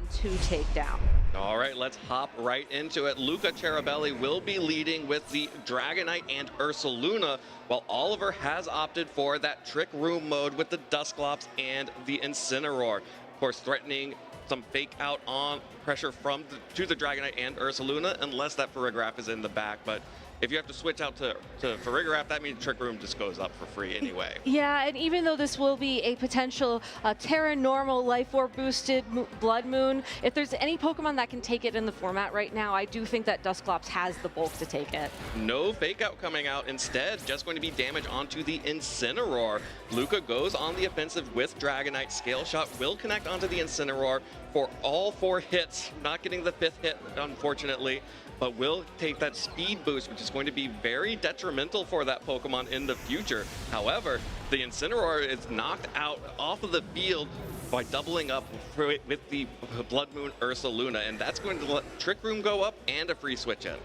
Pokemon to take down. All right, let's hop right into it. Luca Ceribelli will be leading with the Dragonite and Ursaluna, while Oliver has opted for that Trick Room mode with the Dusclops and the Incineroar. Of course, threatening some fake out on pressure to the Dragonite and Ursaluna, unless that Farigiraf is in the back. But if you have to switch out to Farigiraf, that means Trick Room just goes up for free anyway. Yeah, and even though this will be a potential Terra Normal Life Orb boosted Blood Moon, if there's any Pokemon that can take it in the format right now, I do think that Dusclops has the bulk to take it. No fake out coming out. Instead, just going to be damage onto the Incineroar. Luca goes on the offensive with Dragonite. Scale Shot will connect onto the Incineroar for all 4 hits. Not getting the 5th hit, unfortunately, but will take that speed boost, which is going to be very detrimental for that Pokemon in the future. However, the Incineroar is knocked out off of the field by doubling up with the Blood Moon Ursaluna, and that's going to let Trick Room go up and a free switch in.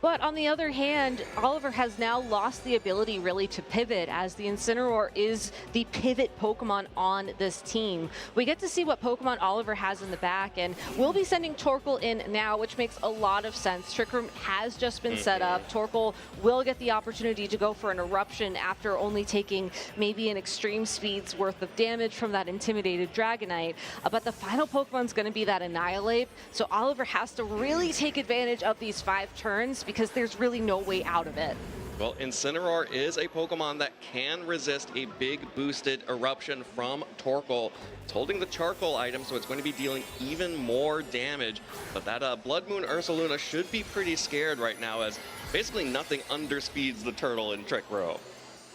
But on the other hand, Oliver has now lost the ability really to pivot, as the Incineroar is the pivot Pokemon on this team. We get to see what Pokemon Oliver has in the back, and we'll be sending Torkoal in now, which makes a lot of sense. Trick Room has just been set up. Torkoal will get the opportunity to go for an Eruption after only taking maybe an Extreme Speed's worth of damage from that intimidated Dragonite. But the final Pokemon's going to be that Annihilate, so Oliver has to really take advantage of these 5 turns, because there's really no way out of it. Well, Incineroar is a Pokemon that can resist a big boosted Eruption from Torkoal. It's holding the Charcoal item, so it's going to be dealing even more damage. But that Blood Moon Ursaluna should be pretty scared right now, as basically nothing underspeeds the turtle in Trick Room.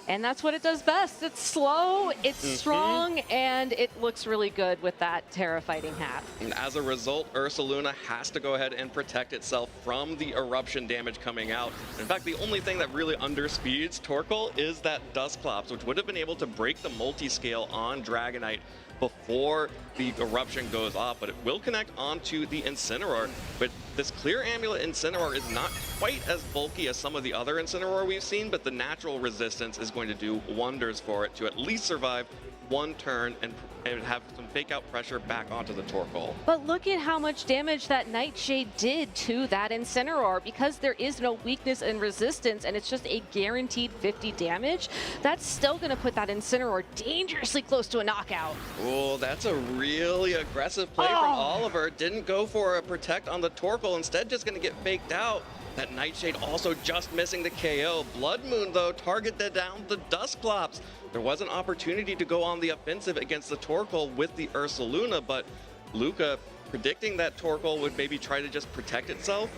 And that's what it does best. It's slow, it's strong, and it looks really good with that Terra Fighting hat. And as a result, Ursaluna has to go ahead and protect itself from the Eruption damage coming out. In fact, the only thing that really underspeeds Torkoal is that Dusclops, which would have been able to break the multi-scale on Dragonite before the Eruption goes off, but it will connect onto the Incineroar. But this Clear Amulet Incineroar is not quite as bulky as some of the other Incineroar we've seen, but the natural resistance is going to do wonders for it to at least survive 1 turn and have some fake out pressure back onto the Torkoal. But look at how much damage that Nightshade did to that Incineroar. Because there is no weakness and resistance, and it's just a guaranteed 50 damage, that's still going to put that Incineroar dangerously close to a knockout. Oh, that's a really aggressive play from Oliver. Didn't go for a protect on the Torkoal, instead just going to get faked out. That Nightshade also just missing the KO. Blood Moon, though, targeted down the Dusclops. There was an opportunity to go on the offensive against the Torkoal with the Ursaluna, but Luca, predicting that Torkoal would maybe try to just protect itself,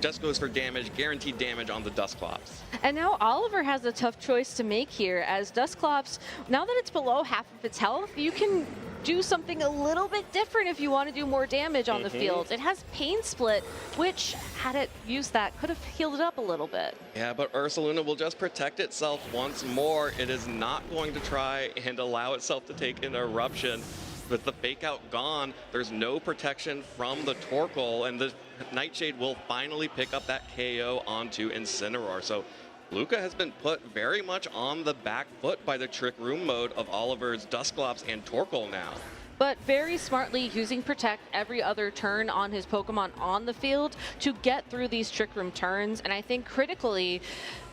just goes for damage, guaranteed damage on the Dusclops. And now Oliver has a tough choice to make here, as Dusclops, now that it's below half of its health, you can do something a little bit different if you want to do more damage on the field. It has Pain Split, which, had it used that, could have healed it up a little bit. Yeah, but Ursaluna will just protect itself once more. It is not going to try and allow itself to take an Eruption. With the fake out gone, there's no protection from the Torkoal, and the Nightshade will finally pick up that KO onto Incineroar. So Luca has been put very much on the back foot by the Trick Room mode of Oliver's Dusclops and Torkoal now. But very smartly using Protect every other turn on his Pokemon on the field to get through these Trick Room turns. And I think critically,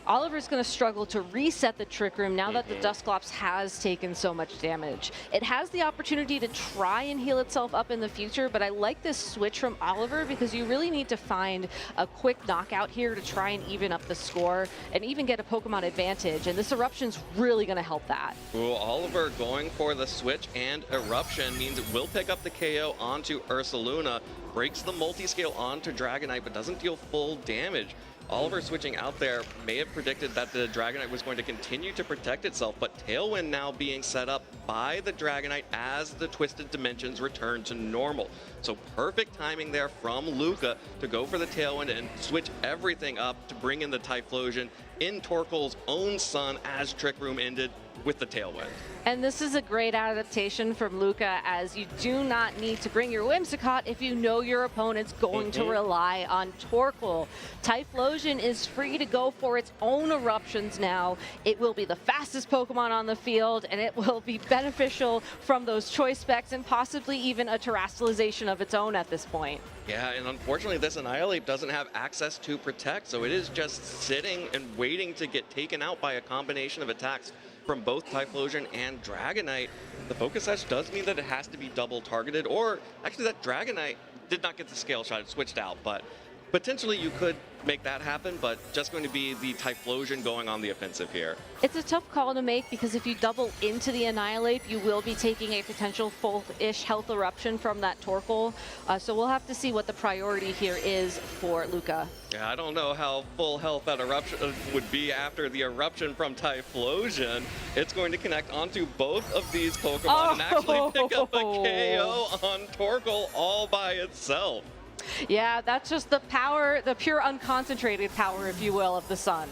Oliver's going to struggle to reset the Trick Room now that the Dusclops has taken so much damage. It has the opportunity to try and heal itself up in the future, but I like this switch from Oliver because you really need to find a quick knockout here to try and even up the score and even get a Pokemon advantage, and this Eruption's really going to help that. Ooh, Oliver going for the switch and Eruption means it will pick up the KO onto Ursaluna, breaks the multi-scale onto Dragonite, but doesn't deal full damage. Oliver switching out there may have predicted that the Dragonite was going to continue to protect itself, but Tailwind now being set up by the Dragonite as the Twisted Dimensions return to normal. So perfect timing there from Luca to go for the Tailwind and switch everything up to bring in the Typhlosion in Torkoal's own sun as Trick Room ended with the tailwind. And this is a great adaptation from Luca, as you do not need to bring your Whimsicott if you know your opponent's going to rely on Torkoal. Typhlosion is free to go for its own eruptions now. It will be the fastest Pokemon on the field, and it will be beneficial from those choice specs and possibly even a terrestrialization of its own at this point. Yeah, and unfortunately this Annihilate doesn't have access to Protect, so it is just sitting and waiting to get taken out by a combination of attacks from both Typhlosion and Dragonite. The Focus Sash does mean that it has to be double targeted, or actually that Dragonite did not get the Scale Shot, it switched out, but potentially you could make that happen, but just going to be the Typhlosion going on the offensive here. It's a tough call to make, because if you double into the Annihilate, you will be taking a potential full-ish health eruption from that Torkoal. So we'll have to see what the priority here is for Luca. Yeah, I don't know how full health that eruption would be after the eruption from Typhlosion. It's going to connect onto both of these Pokemon and actually pick up a KO on Torkoal all by itself. Yeah, that's just the power, the pure unconcentrated power, if you will, of the sun.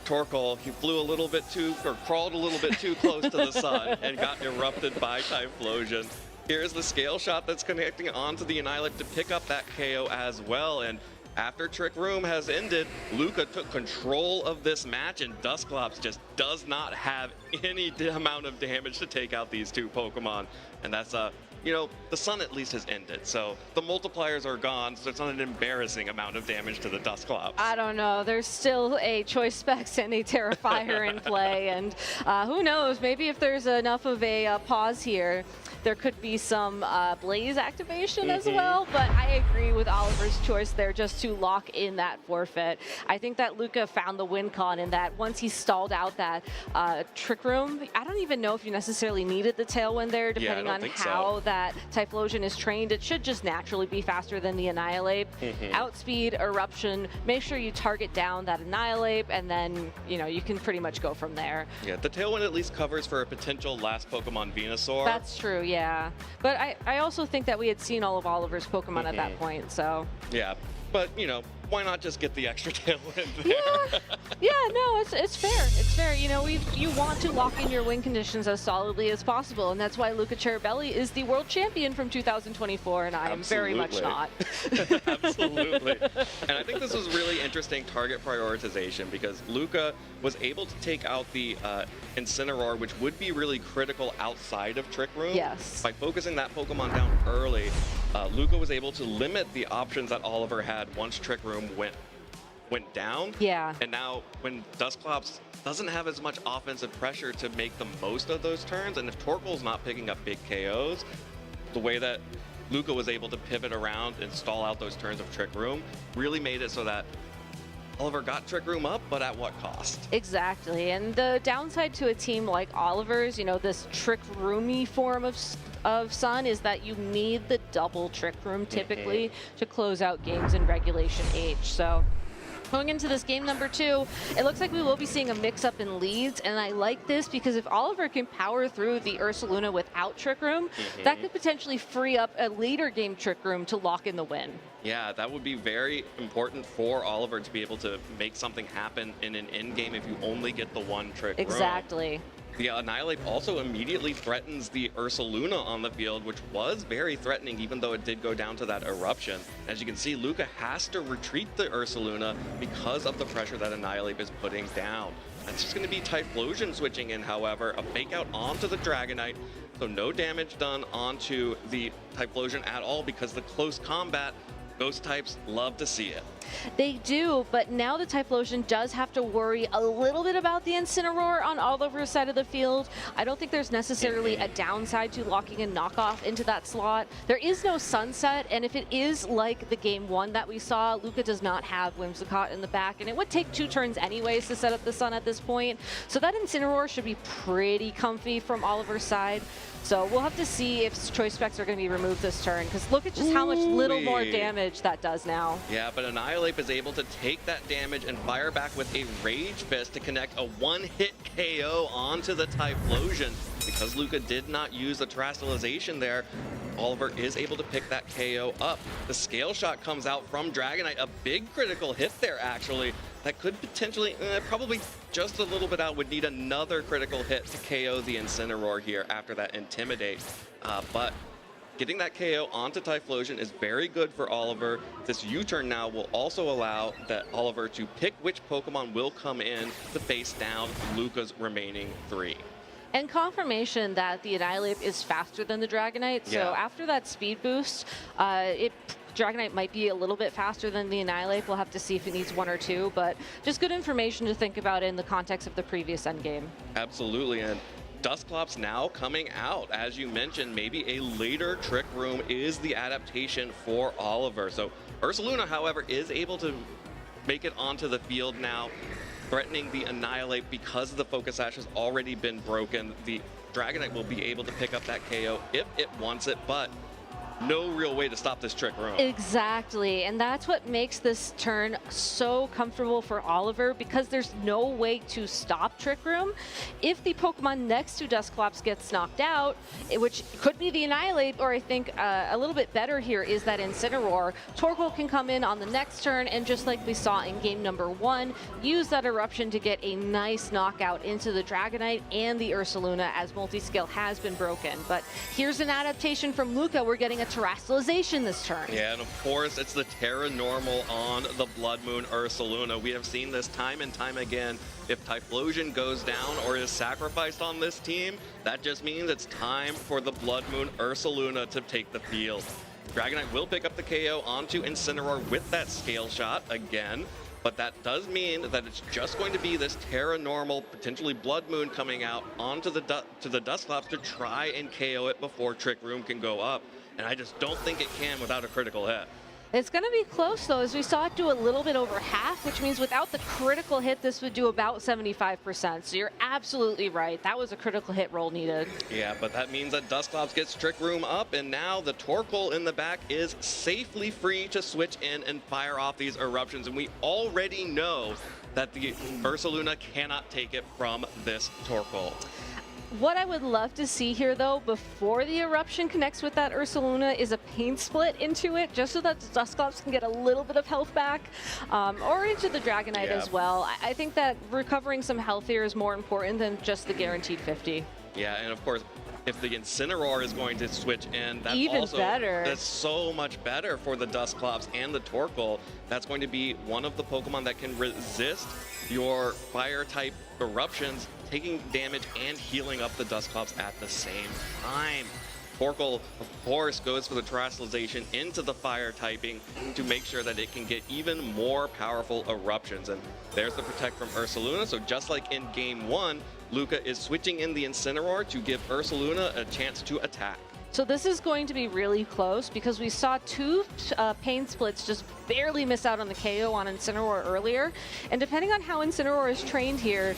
Torkoal, he flew a little bit too, or crawled a little bit too close to the sun and got erupted by Typhlosion. Here's the Scale Shot that's connecting onto the Annihilate to pick up that KO as well. And after Trick Room has ended, Luca took control of this match, and Dusclops just does not have any amount of damage to take out these two Pokemon. And that's you know, the sun at least has ended, so the multipliers are gone, so it's not an embarrassing amount of damage to the Dusclops. I don't know. There's still a Choice Specs and a Terrifier in play, and who knows, maybe if there's enough of a pause here, there could be some Blaze activation as well, but I agree with Oliver's choice there just to lock in that forfeit. I think that Luca found the win con in that once he stalled out that Trick Room, I don't even know if you necessarily needed the Tailwind there, depending on how that Typhlosion is trained. It should just naturally be faster than the Annihilate. Outspeed, Eruption, make sure you target down that Annihilate, and then, you know, you can pretty much go from there. Yeah, the Tailwind at least covers for a potential last Pokemon Venusaur. That's true, yeah. But I also think that we had seen all of Oliver's Pokemon at that point, so. Yeah, but, you know, why not just get the extra Tailwind there? Yeah, no, it's fair. It's fair. You know, you want to lock in your win conditions as solidly as possible, and that's why Luca Ceribelli is the world champion from 2024, and I am very much not. Absolutely. And I think this was really interesting target prioritization, because Luca was able to take out the Incineroar, which would be really critical outside of Trick Room. Yes. By focusing that Pokemon down early, Luca was able to limit the options that Oliver had once Trick Room went down. Yeah. And now when Dusclops doesn't have as much offensive pressure to make the most of those turns, and if Torkoal's not picking up big KOs, the way that Luca was able to pivot around and stall out those turns of Trick Room really made it so that Oliver got Trick Room up, but at what cost? Exactly, and the downside to a team like Oliver's, you know, this Trick Roomy form of Sun, is that you need the double Trick Room typically to close out games in Regulation H. So going into this game number 2, it looks like we will be seeing a mix-up in leads, and I like this because if Oliver can power through the Ursaluna without Trick Room, that could potentially free up a later game Trick Room to lock in the win. Yeah, that would be very important for Oliver to be able to make something happen in an end game if you only get the one Trick Room. Exactly. The Annihilate also immediately threatens the Ursaluna on the field, which was very threatening, even though it did go down to that Eruption. As you can see, Luca has to retreat the Ursaluna because of the pressure that Annihilate is putting down. That's just going to be Typhlosion switching in, however, a fake out onto the Dragonite, so no damage done onto the Typhlosion at all, because the close combat, Ghost types love to see it. They do, but now the Typhlosion does have to worry a little bit about the Incineroar on Oliver's side of the field. I don't think there's necessarily a downside to locking a knockoff into that slot. There is no Sunset, and if it is like the game 1 that we saw, Luca does not have Whimsicott in the back, and it would take 2 turns anyways to set up the Sun at this point. So that Incineroar should be pretty comfy from Oliver's side. So we'll have to see if choice specs are going to be removed this turn, because look at just how much little more damage that does now. Yeah, but Annihilate is able to take that damage and fire back with a Rage Fist to connect a one-hit KO onto the Typhlosion. Because Luca did not use the Terrestrialization there, Oliver is able to pick that KO up. The Scale Shot comes out from Dragonite, a big critical hit there actually. that could potentially, probably just a little bit out, would need another critical hit to KO the Incineroar here after that Intimidate. But getting that KO onto Typhlosion is very good for Oliver. This U-turn now will also allow that Oliver to pick which Pokemon will come in to face down Luca's remaining 3. And confirmation that the Annihilate is faster than the Dragonite. So after that speed boost, Dragonite might be a little bit faster than the Annihilate. We'll have to see if it needs 1 or 2, but just good information to think about in the context of the previous endgame. Absolutely, and Dusclops now coming out. As you mentioned, maybe a later Trick Room is the adaptation for Oliver. So Ursaluna, however, is able to make it onto the field now, threatening the Annihilate because the Focus Sash has already been broken. The Dragonite will be able to pick up that KO if it wants it, but no real way to stop this Trick Room. Exactly, and that's what makes this turn so comfortable for Oliver, because there's no way to stop Trick Room. If the Pokemon next to Dusclops gets knocked out, which could be the Annihilate, or I think a little bit better here is that Incineroar, Torkoal can come in on the next turn, and just like we saw in game number 1, use that Eruption to get a nice knockout into the Dragonite and the Ursaluna, as multi-skill has been broken. But here's an adaptation from Luca. We're getting a Terrestrialization this turn. Yeah, and of course, it's the Terra Normal on the Blood Moon Ursaluna. We have seen this time and time again. If Typhlosion goes down or is sacrificed on this team, that just means it's time for the Blood Moon Ursaluna to take the field. Dragonite will pick up the KO onto Incineroar with that Scale Shot again, but that does mean that it's just going to be this Terra Normal, potentially Blood Moon coming out onto the Dusclops to try and KO it before Trick Room can go up. And I just don't think it can without a critical hit. It's going to be close, though, as we saw it do a little bit over half, which means without the critical hit, this would do about 75%. So you're absolutely right. That was a critical hit roll needed. Yeah, but that means that Dusclops gets Trick Room up, and now the Torkoal in the back is safely free to switch in and fire off these Eruptions. And we already know that the Ursaluna cannot take it from this Torkoal. What I would love to see here, though, before the Eruption connects with that Ursaluna, is a Pain Split into it, just so that Dusclops can get a little bit of health back, or into the Dragonite as well. I think that recovering some health here is more important than just the guaranteed 50. Yeah, and of course, if the Incineroar is going to switch in, that's even also better. That's so much better for the Dusclops and the Torkoal. That's going to be one of the Pokemon that can resist your Fire-type Eruptions, taking damage and healing up the Dusclops at the same time. Torkoal, of course, goes for the Terrestrialization into the Fire typing to make sure that it can get even more powerful Eruptions. And there's the Protect from Ursaluna. So just like in Game 1, Luca is switching in the Incineroar to give Ursaluna a chance to attack. So this is going to be really close, because we saw 2 Pain Splits just barely miss out on the KO on Incineroar earlier. And depending on how Incineroar is trained here,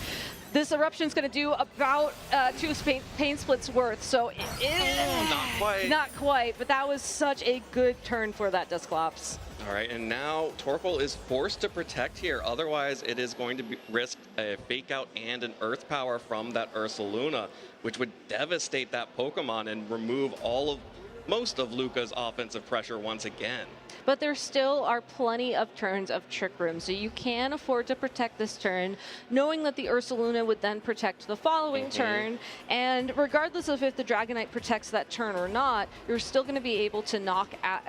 this Eruption is going to do about 2 Pain Splits worth. So not quite. Not quite, but that was such a good turn for that Dusclops. All right, and now Torkoal is forced to protect here. Otherwise, it is going to risk a Fake Out and an Earth Power from that Ursaluna, which would devastate that Pokemon and remove most of Luca's offensive pressure once again. But there still are plenty of turns of Trick Room, so you can afford to protect this turn, knowing that the Ursaluna would then protect the following turn. And regardless of if the Dragonite protects that turn or not, you're still going to be able to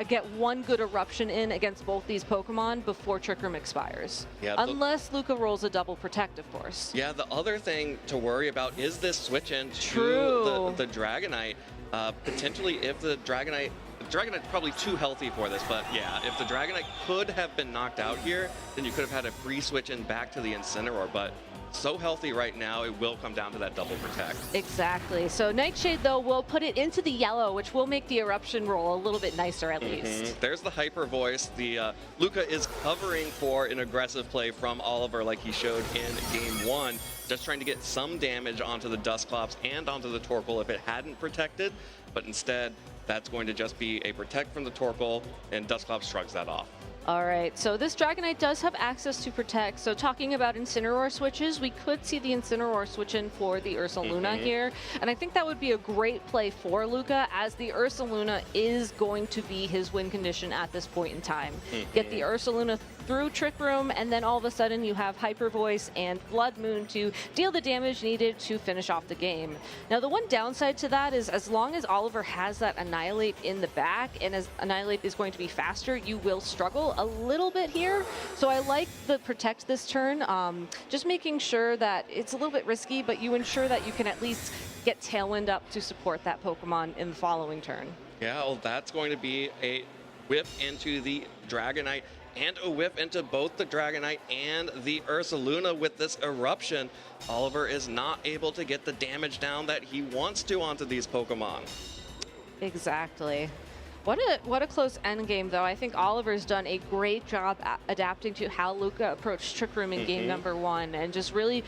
get one good Eruption in against both these Pokemon before Trick Room expires. Yeah, unless Luca rolls a double protect, of course. Yeah, the other thing to worry about is this switch in to the Dragonite. Potentially, if the Dragonite's probably too healthy for this, but yeah, if the Dragonite could have been knocked out here, then you could have had a free switch in back to the Incineroar, but so healthy right now, it will come down to that double protect. Exactly. So Nightshade, though, will put it into the yellow, which will make the Eruption roll a little bit nicer at least. There's the Hyper Voice. The Luca is covering for an aggressive play from Oliver like he showed in Game 1, just trying to get some damage onto the Dusclops and onto the Torkoal if it hadn't protected, but instead, that's going to just be a protect from the Torkoal, and Dusclops shrugs that off. All right, so this Dragonite does have access to protect. So talking about Incineroar switches, we could see the Incineroar switch in for the Ursaluna here. And I think that would be a great play for Luca, as the Ursaluna is going to be his win condition at this point in time. Get the Ursaluna through Trick Room, and then all of a sudden you have Hyper Voice and Blood Moon to deal the damage needed to finish off the game. Now, the one downside to that is as long as Oliver has that Annihilate in the back, and as Annihilate is going to be faster, you will struggle a little bit here. So I like the Protect this turn, just making sure that it's a little bit risky, but you ensure that you can at least get Tailwind up to support that Pokemon in the following turn. Yeah, well, that's going to be a whip into the Dragonite and a whip into both the Dragonite and the Ursaluna with this Eruption. Oliver is not able to get the damage down that he wants to onto these Pokemon. Exactly. What a close end game, though. I think Oliver's done a great job adapting to how Luca approached Trick Room in game number 1, and just really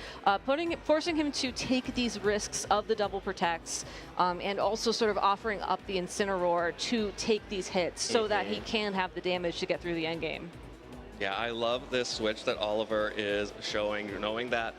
forcing him to take these risks of the double protects, and also sort of offering up the Incineroar to take these hits so that he can have the damage to get through the end game. Yeah, I love this switch that Oliver is showing, knowing that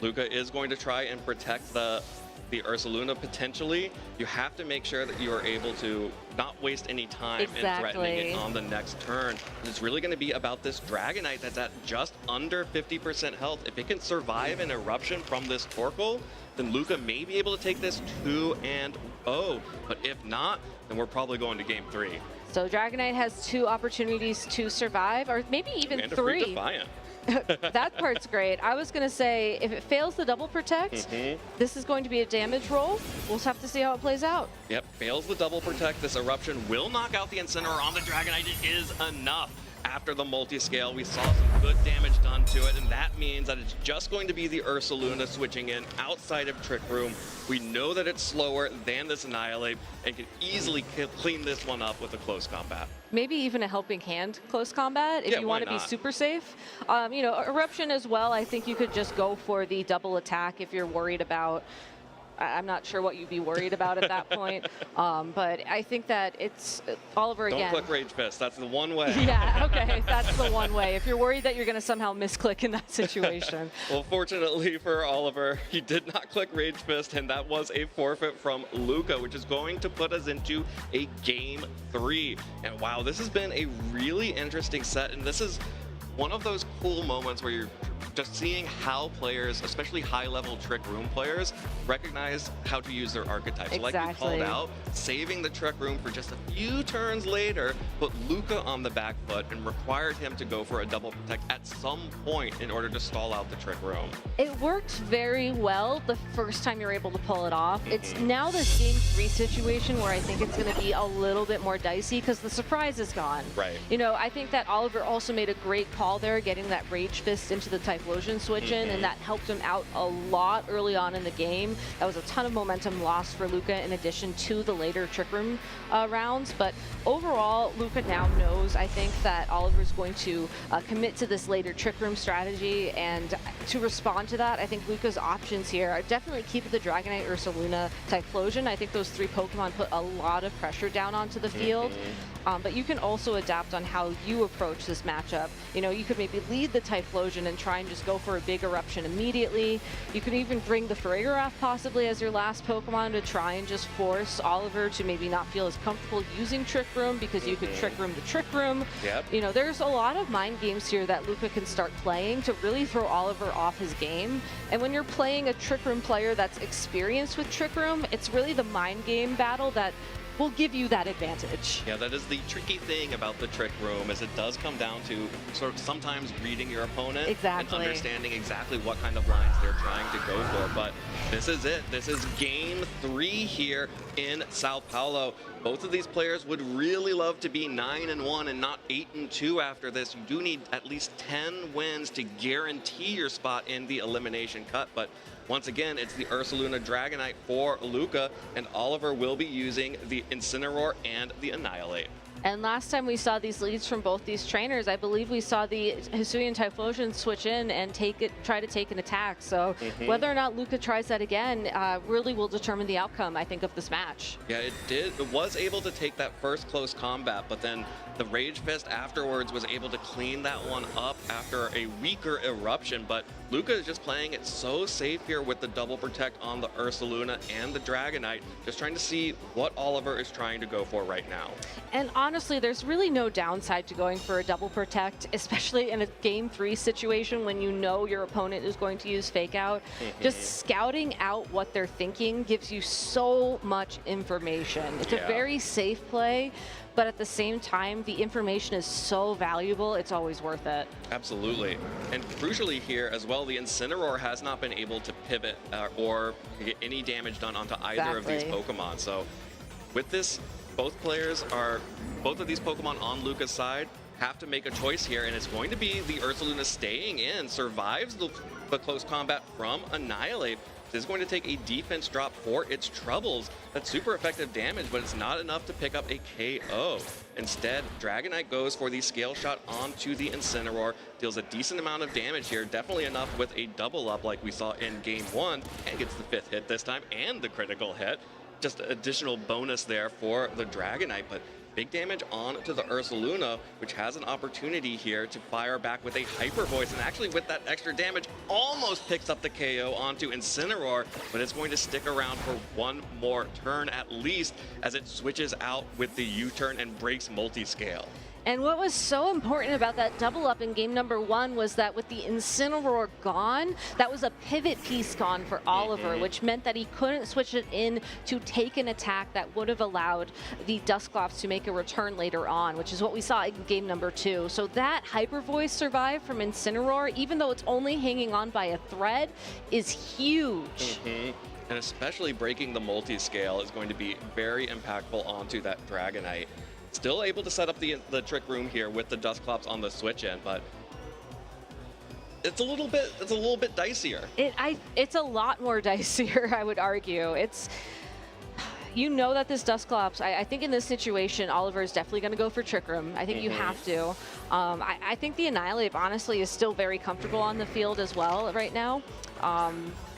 Luca is going to try and protect the Ursaluna potentially. You have to make sure that you are able to not waste any time in threatening it on the next turn. It's really going to be about this Dragonite that's at just under 50% health. If it can survive an Eruption from this Torkoal, then Luca may be able to take this 2-0. But if not, then we're probably going to game 3. So Dragonite has 2 opportunities to survive, or maybe even and 3. A free Defiant. That part's great. I was going to say, if it fails the double protect, this is going to be a damage roll. We'll just have to see how it plays out. Yep, fails the double protect. This Eruption will knock out the Incineroar on the Dragonite. It is enough. After the multi-scale, we saw some good damage done to it, and that means that it's just going to be the Ursaluna switching in outside of Trick Room. We know that it's slower than this Annihilate and can easily clean this one up with a close combat. Maybe even a helping hand close combat if you want to be super safe. You know, Eruption as well, I think you could just go for the double attack if you're worried about. I'm not sure what you'd be worried about at that point, but I think that it's Oliver again. Don't click Rage Fist. That's the one way. Yeah, okay, that's the one way. If you're worried that you're going to somehow misclick in that situation. Well, fortunately for Oliver, he did not click Rage Fist, and that was a forfeit from Luca, which is going to put us into a game 3. And wow, this has been a really interesting set, and this is one of those cool moments where you're just seeing how players, especially high-level Trick Room players, recognize how to use their archetypes. Exactly. Like you called out, saving the Trick Room for just a few turns later, put Luca on the back foot and required him to go for a double protect at some point in order to stall out the Trick Room. It worked very well the first time you're able to pull it off. It's now this game 3 situation where I think it's going to be a little bit more dicey because the surprise is gone. Right. You know, I think that Oliver also made a great call there, getting that Rage Fist into the Typhlosion switch in, and that helped him out a lot early on in the game. That was a ton of momentum lost for Luca in addition to the later Trick Room rounds. But overall, Luca now knows, I think, that Oliver's going to commit to this later Trick Room strategy, and to respond to that, I think Luca's options here are definitely keep the Dragonite, Ursaluna, Typhlosion. I think those 3 Pokemon put a lot of pressure down onto the field. But you can also adapt on how you approach this matchup. You know, you could maybe lead the Typhlosion and try and just go for a big Eruption immediately. You could even bring the Farigiraf possibly as your last Pokemon to try and just force Oliver to maybe not feel as comfortable using Trick Room, because you could Trick Room the Trick Room. Yep. You know, there's a lot of mind games here that Luca can start playing to really throw Oliver off his game. And when you're playing a Trick Room player that's experienced with Trick Room, it's really the mind game battle that will give you that advantage. Yeah, that is the tricky thing about the Trick Room, is it does come down to sort of sometimes reading your opponent and understanding exactly what kind of lines they're trying to go for. But this is it. This is game 3 here in Sao Paulo. Both of these players would really love to be 9-1 and not 8-2 after this. You do need at least 10 wins to guarantee your spot in the elimination cut. But once again, it's the Ursaluna Dragonite for Luca, and Oliver will be using the Incineroar and the Annihilate. And last time we saw these leads from both these trainers, I believe we saw the Hisuian Typhlosion switch in and try to take an attack. So whether or not Luca tries that again really will determine the outcome, I think, of this match. Yeah, it did. It was able to take that first close combat, but then the Rage Fist afterwards was able to clean that one up after a weaker Eruption. But Luca is just playing it so safe here with the double protect on the Ursaluna and the Dragonite, just trying to see what Oliver is trying to go for right now. And honestly, there's really no downside to going for a double protect, especially in a game 3 situation when you know your opponent is going to use fake out. Just scouting out what they're thinking gives you so much information. It's a very safe play, but at the same time, the information is so valuable, it's always worth it. Absolutely. And crucially here as well, the Incineroar has not been able to pivot or get any damage done onto either of these Pokemon. So with this, both of these Pokemon on Luca's side have to make a choice here, and it's going to be the Ursaluna staying in, survives the close combat from Annihilate. This is going to take a defense drop for its troubles. That's super effective damage, but it's not enough to pick up a KO. Instead, Dragonite goes for the Scale Shot onto the Incineroar, deals a decent amount of damage here, definitely enough with a double up like we saw in Game 1, and gets the 5th hit this time, and the critical hit. Just additional bonus there for the Dragonite, but big damage on to the Ursaluna, which has an opportunity here to fire back with a Hyper Voice, and actually with that extra damage, almost picks up the KO onto Incineroar, but it's going to stick around for one more turn at least, as it switches out with the U-turn and breaks multi-scale. And what was so important about that double up in game number 1 was that with the Incineroar gone, that was a pivot piece gone for Oliver, which meant that he couldn't switch it in to take an attack that would have allowed the Dusclops to make a return later on, which is what we saw in game number 2. So that Hyper Voice survive from Incineroar, even though it's only hanging on by a thread, is huge. And especially breaking the multi-scale is going to be very impactful onto that Dragonite. Still able to set up the Trick Room here with the Dusclops on the switch in, but it's a little bit dicier. It's a lot more dicier, I would argue. You know that this Dusclops, I think in this situation, Oliver is definitely going to go for Trick Room. I think you have to. I think the Annihilate, honestly, is still very comfortable on the field as well right now.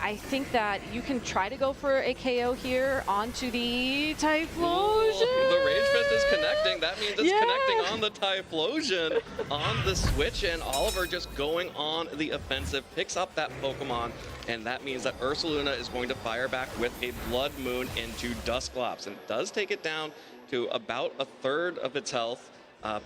I think that you can try to go for a KO here onto the Typhlosion. The Rage Fist is connecting. That means it's connecting on the Typhlosion on the switch, and Oliver just going on the offensive, picks up that Pokemon, and that means that Ursaluna is going to fire back with a Blood Moon into Dusclops, and does take it down to about a third of its health.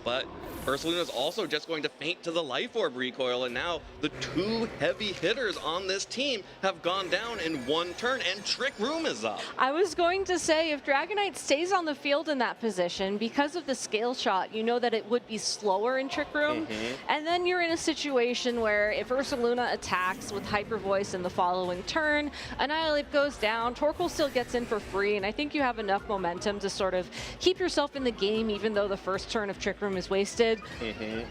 But Ursaluna is also just going to faint to the Life Orb recoil, and now the 2 heavy hitters on this team have gone down in one turn, and Trick Room is up. I was going to say, if Dragonite stays on the field in that position, because of the Scale Shot, you know that it would be slower in Trick Room, and then you're in a situation where if Ursaluna attacks with Hyper Voice in the following turn, Annihilate goes down, Torkoal still gets in for free, and I think you have enough momentum to sort of keep yourself in the game, even though the first turn of Trick Room is wasted.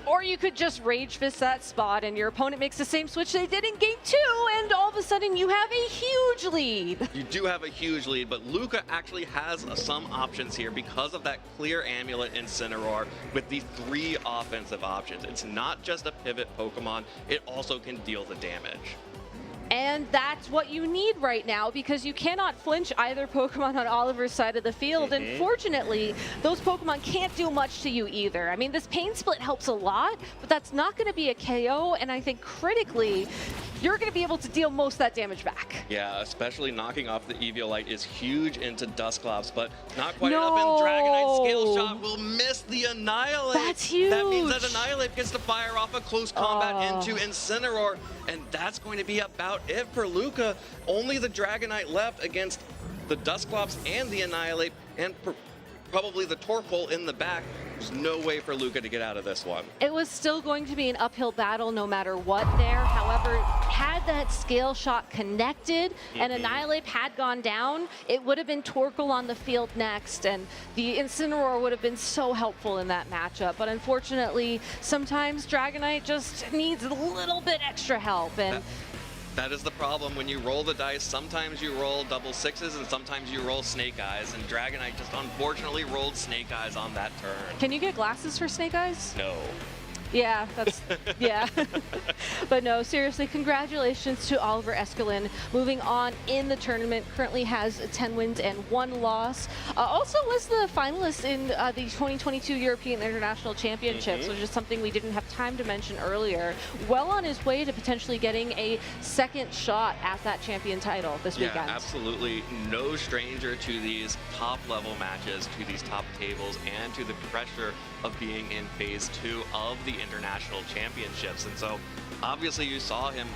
Or you could just Rage Fist that spot and your opponent makes the same switch they did in game 2, and all of a sudden you have a huge lead. You do have a huge lead, but Luca actually has some options here because of that clear Amulet Incineroar with the 3 offensive options. It's not just a pivot Pokemon, it also can deal the damage. And that's what you need right now, because you cannot flinch either Pokemon on Oliver's side of the field. And fortunately, those Pokemon can't do much to you either. I mean, this Pain Split helps a lot, but that's not going to be a KO. And I think critically, you're going to be able to deal most of that damage back. Yeah, especially knocking off the Eviolite is huge into Dusclops, but not quite enough. And Dragonite Scale Shot will miss the Annihilate. That's huge. That means that Annihilate gets to fire off a close combat into Incineroar, and that's going to be about it for Luca. Only the Dragonite left against the Dusclops and the Annihilate, and probably the Torkoal in the back. There's no way for Luca to get out of this one. It was still going to be an uphill battle no matter what there. However, had that Scale Shot connected and Annihilate had gone down, it would have been Torkoal on the field next, and the Incineroar would have been so helpful in that matchup. But unfortunately, sometimes Dragonite just needs a little bit extra help. And that is the problem when you roll the dice. Sometimes you roll double 6s and sometimes you roll Snake Eyes, and Dragonite just unfortunately rolled Snake Eyes on that turn. Can you get glasses for Snake Eyes? No. Yeah, that's, yeah. But no, seriously, congratulations to Oliver Eskolin. Moving on in the tournament, currently has 10 wins and 1 loss. Also was the finalist in the 2022 European International Championships, which is something we didn't have time to mention earlier. Well on his way to potentially getting a second shot at that champion title this weekend. Yeah, absolutely no stranger to these top-level matches, to these top tables, and to the pressure of being in phase 2 of the international championships. And so obviously you saw him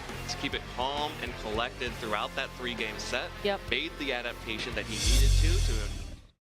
keep it calm and collected throughout that 3-game set. Yep. Made the adaptation that he needed to